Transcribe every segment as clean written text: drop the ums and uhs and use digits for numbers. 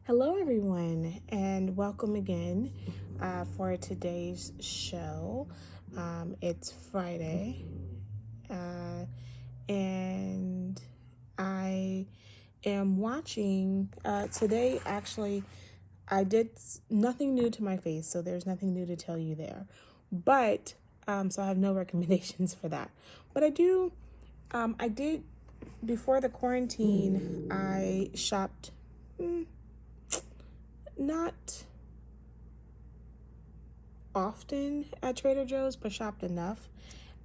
Hello, everyone, and welcome again for today's show. It's Friday, and I am watching today. Actually, I did nothing new to my face, so there's nothing new to tell you there. But so I have no recommendations for that. But I did before the quarantine. I shopped. Not often at Trader Joe's, but shopped enough.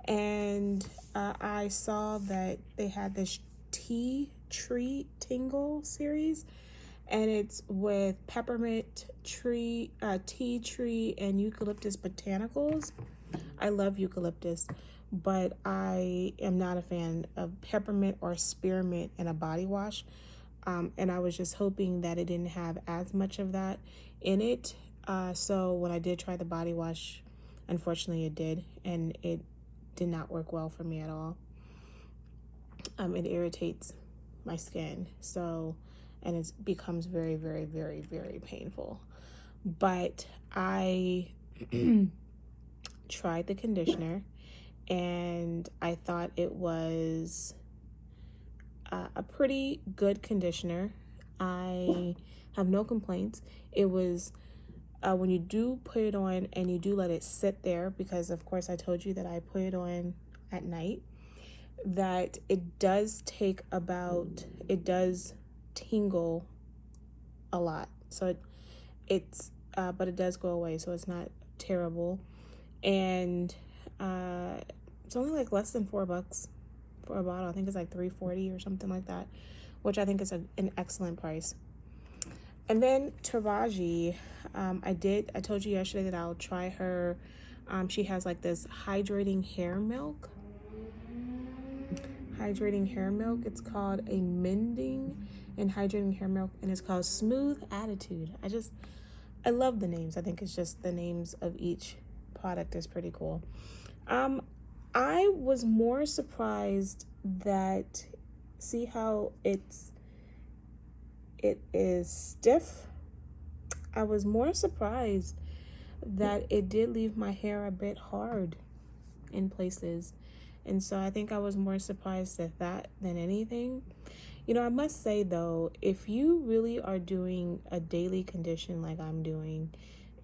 And I saw that they had this tea tree Tingle series, and it's with peppermint tree, tea tree, and eucalyptus botanicals. I love eucalyptus, but I am not a fan of peppermint or spearmint in a body wash. And I was just hoping that it didn't have as much of that in it. So when I did try the body wash, unfortunately it did, and it did not work well for me at all. It irritates my skin, and it becomes very, very, very, very painful. But I tried the conditioner, and I thought it was a pretty good conditioner. I have no complaints. It was when you do put it on and you do let it sit there, because of course I told you that I put it on at night, that it does tingle a lot. So but it does go away, so it's not terrible. And it's only like less than $4 for a bottle. I think it's like $3.40 or something like that, which I think is an excellent price. And then Taraji, I told you yesterday that I'll try her. She has like this hydrating hair milk. It's called a mending and hydrating hair milk, and it's called Smooth Attitude. I love the names. I think it's just the names of each product is pretty cool. I was more surprised that, see how it is stiff. I was more surprised that it did leave my hair a bit hard in places. And so I think I was more surprised at that than anything. I must say though, if you really are doing a daily condition like I'm doing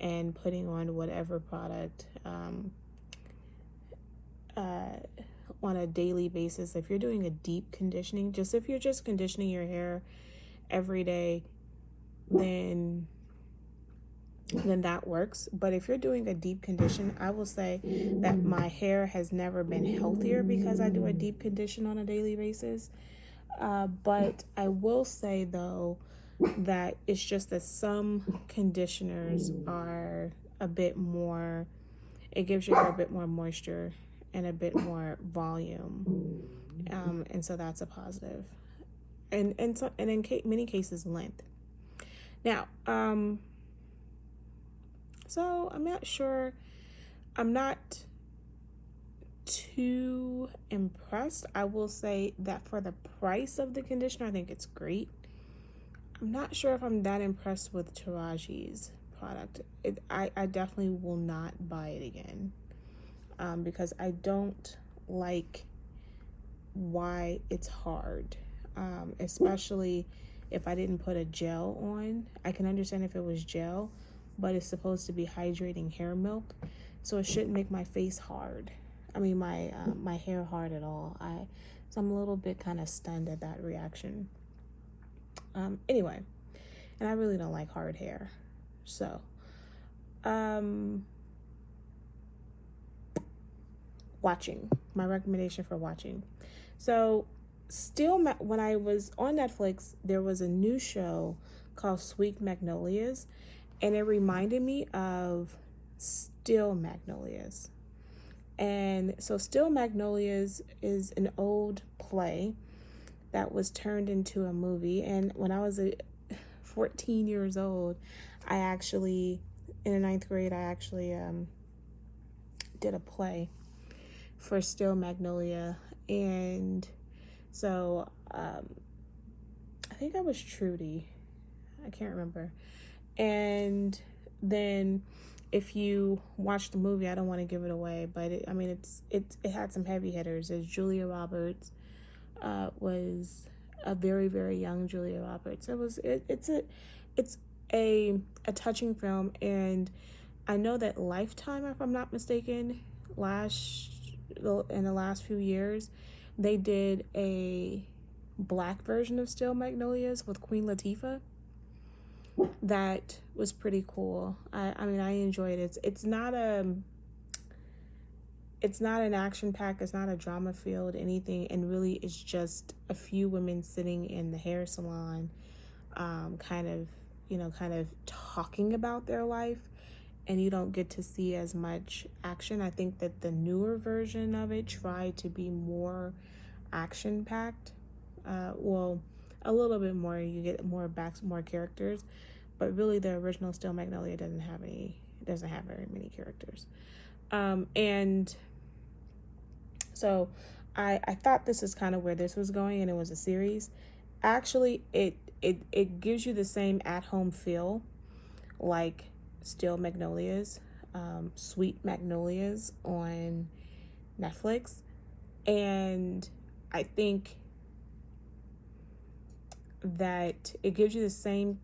and putting on whatever product on a daily basis, if you're doing a deep conditioning, if you're just conditioning your hair every day, then that works. But if you're doing a deep condition, I will say that my hair has never been healthier because I do a deep condition on a daily basis. But I will say though that it's just that some conditioners are a bit more, it gives your hair a bit more moisture and a bit more volume. And so that's a positive. And in many cases, length. Now, so I'm not sure. I'm not too impressed. I will say that for the price of the conditioner, I think it's great. I'm not sure if I'm that impressed with Taraji's product. I definitely will not buy it again because I don't like why it's hard, especially if I didn't put a gel on. I can understand if it was gel, but it's supposed to be hydrating hair milk, so it shouldn't make my face hard. I mean my hair hard at all. So I'm a little bit kind of stunned at that reaction. Anyway, and I really don't like hard hair, so watching, my recommendation for watching. So when I was on Netflix, there was a new show called Sweet Magnolias, and it reminded me of Still Magnolias. And so Still Magnolias is an old play that was turned into a movie. And when I was 14 years old, I actually, in the ninth grade, I actually did a play for Still Magnolia. And so I think I was Trudy. I can't remember. And then if you watch the movie, I don't want to give it away, but it had some heavy hitters. As Julia Roberts was a very, very young Julia Roberts. It's a touching film, and I know that Lifetime, if I'm not mistaken, in the last few years, they did a black version of Still Magnolias with Queen Latifah. That was pretty cool. I enjoyed it. It's not an action pack, it's not a drama filled anything, and really it's just a few women sitting in the hair salon, kind of talking about their life, and you don't get to see as much action. I think that the newer version of it tried to be more action packed. Well, a little bit more. You get more characters, but really the original Still Magnolia doesn't have very many characters. And so I thought this is kind of where this was going, and it was a series. Actually, it gives you the same at-home feel like Still Magnolias, Sweet Magnolias on Netflix. And I think that it gives you the same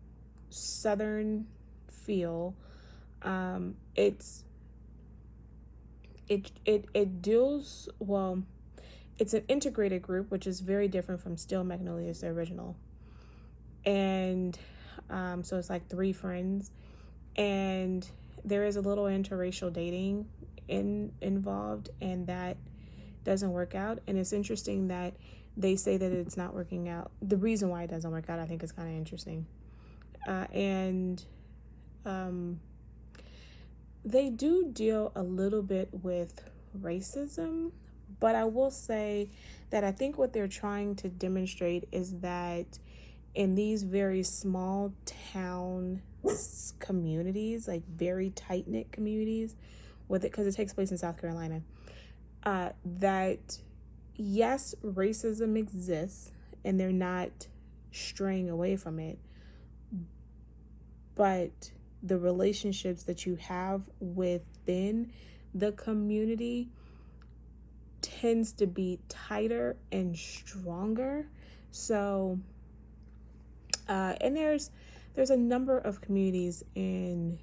southern feel. It deals, well, it's an integrated group, which is very different from Still Magnolias, the original. And so it's like three friends, and there is a little interracial dating involved, and that doesn't work out. And it's interesting that they say that it's not working out. The reason why it doesn't work out, I think, is kind of interesting. And they do deal a little bit with racism, but I will say that I think what they're trying to demonstrate is that in these very small town communities, like very tight-knit communities, with it, because it takes place in South Carolina, that yes, racism exists and they're not straying away from it, but the relationships that you have within the community tends to be tighter and stronger. So and there's a number of communities in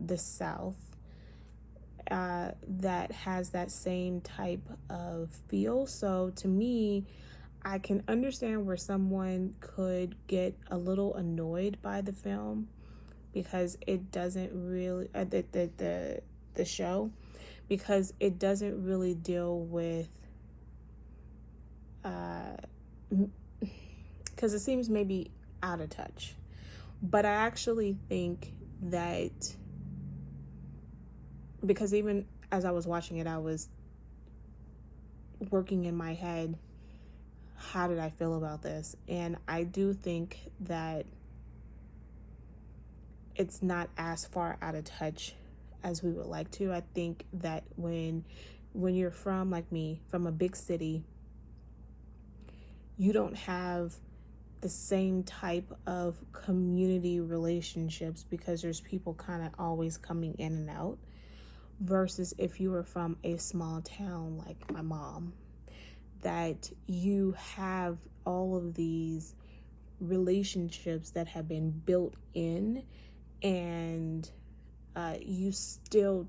the South that has that same type of feel. So to me, I can understand where someone could get a little annoyed by the film, because it doesn't really the show, because it doesn't really deal with because it seems maybe out of touch. But I actually think that, because even as I was watching it, I was working in my head, how did I feel about this? And I do think that it's not as far out of touch as we would like to. I think that when you're from, like me, from a big city, you don't have the same type of community relationships, because there's people kind of always coming in and out, versus if you were from a small town like my mom, that you have all of these relationships that have been built in, and you still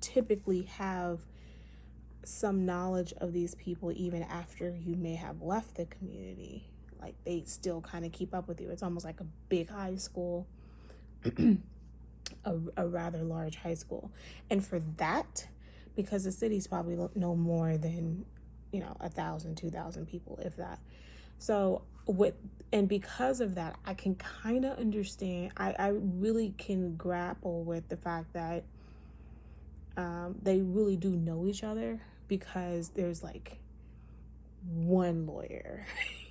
typically have some knowledge of these people even after you may have left the community. Like, they still kind of keep up with you. It's almost like a big high school, a rather large high school. And for that, because the city's probably no more than 1,000, 2,000 people, if that. So because of that, I can kind of understand. I really can grapple with the fact that they really do know each other, because there's like one lawyer,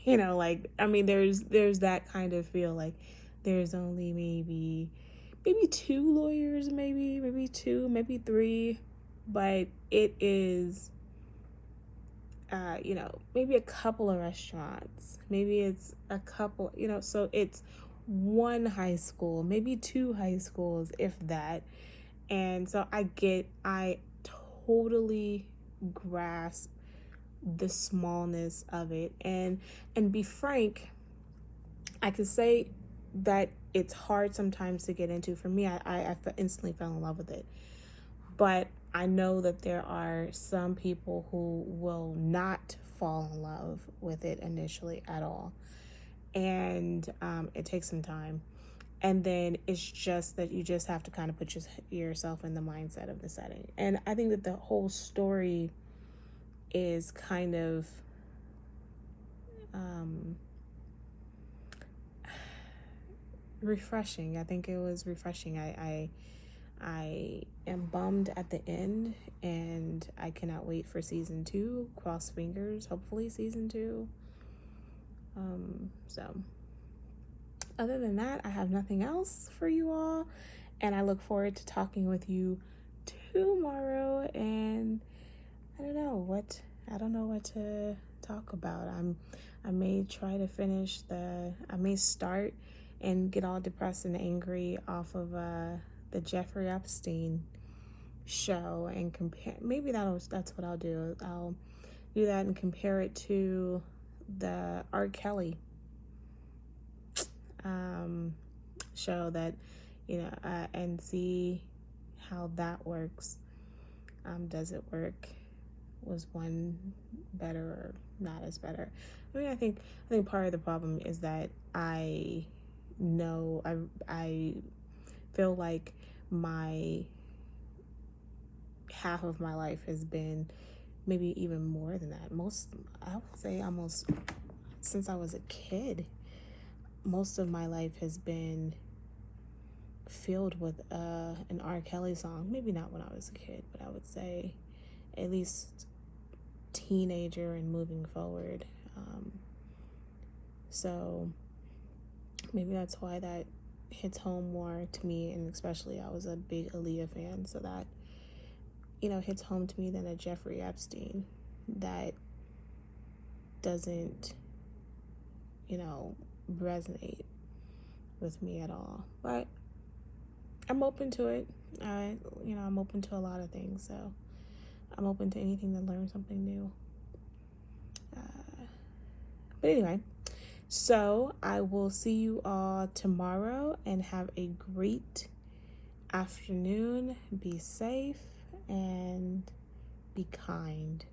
there's that kind of feel, like there's only maybe two lawyers, maybe two, maybe three, but it is maybe a couple of restaurants, maybe it's a couple, so it's one high school, maybe two high schools, if that. And so I totally grasp the smallness of it. And be frank, I could say that it's hard sometimes to get into. For me, I instantly fell in love with it. But I know that there are some people who will not fall in love with it initially at all. And it takes some time. And then it's just that you just have to kind of put yourself in the mindset of the setting. And I think that the whole story is kind of refreshing. I think it was refreshing. I am bummed at the end, and I cannot wait for season 2. Cross fingers, hopefully season 2. So other than that, I have nothing else for you all, and I look forward to talking with you tomorrow. And I don't know what to talk about. I may try to finish I may start and get all depressed and angry off of the Jeffrey Epstein show and compare. Maybe that's what I'll do. I'll do that and compare it to the R. Kelly show that, and see how that works. Does it work? Was one better or not as better? I mean, I think part of the problem is that I feel like my half of my life has been, maybe even more than that. I would say almost since I was a kid, most of my life has been filled with an R. Kelly song. Maybe not when I was a kid, but I would say at least teenager and moving forward. So maybe that's why that hits home more to me, and especially I was a big Aaliyah fan, so that hits home to me than a Jeffrey Epstein that doesn't resonate with me at all. But I'm open to it. I'm open to a lot of things, so I'm open to anything to learn something new. But anyway, so I will see you all tomorrow, and have a great afternoon. Be safe and be kind.